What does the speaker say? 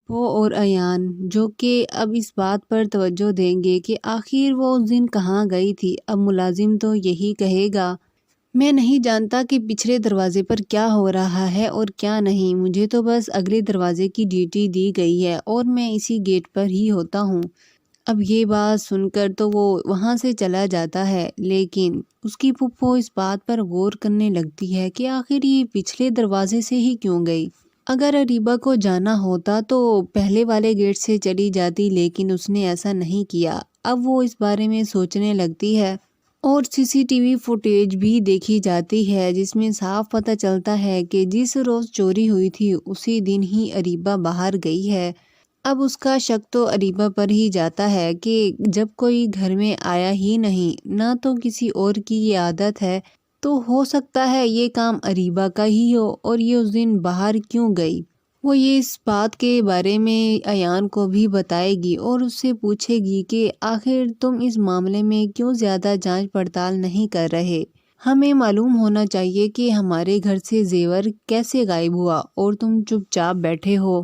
پپو اور ایان جو کہ اب اس بات پر توجہ دیں گے کہ آخر وہ اس دن کہاں گئی تھی۔ اب ملازم تو یہی کہے گا، میں نہیں جانتا کہ پچھلے دروازے پر کیا ہو رہا ہے اور کیا نہیں، مجھے تو بس اگلے دروازے کی ڈیوٹی دی گئی ہے اور میں اسی گیٹ پر ہی ہوتا ہوں۔ اب یہ بات سن کر تو وہ وہاں سے چلا جاتا ہے، لیکن اس کی پھپھو اس بات پر غور کرنے لگتی ہے کہ آخر یہ پچھلے دروازے سے ہی کیوں گئی۔ اگر اریبہ کو جانا ہوتا تو پہلے والے گیٹ سے چلی جاتی، لیکن اس نے ایسا نہیں کیا۔ اب وہ اس بارے میں سوچنے لگتی ہے اور سی سی ٹی وی فوٹیج بھی دیکھی جاتی ہے جس میں صاف پتہ چلتا ہے کہ جس روز چوری ہوئی تھی اسی دن ہی اریبہ باہر گئی ہے۔ اب اس کا شک تو اریبہ پر ہی جاتا ہے کہ جب کوئی گھر میں آیا ہی نہیں، نہ تو کسی اور کی یہ عادت ہے، تو ہو سکتا ہے یہ کام اریبہ کا ہی ہو اور یہ اس دن باہر کیوں گئی۔ وہ یہ اس بات کے بارے میں ایان کو بھی بتائے گی اور اس سے پوچھے گی کہ آخر تم اس معاملے میں کیوں زیادہ جانچ پڑتال نہیں کر رہے؟ ہمیں معلوم ہونا چاہیے کہ ہمارے گھر سے زیور کیسے غائب ہوا اور تم چپ چاپ بیٹھے ہو۔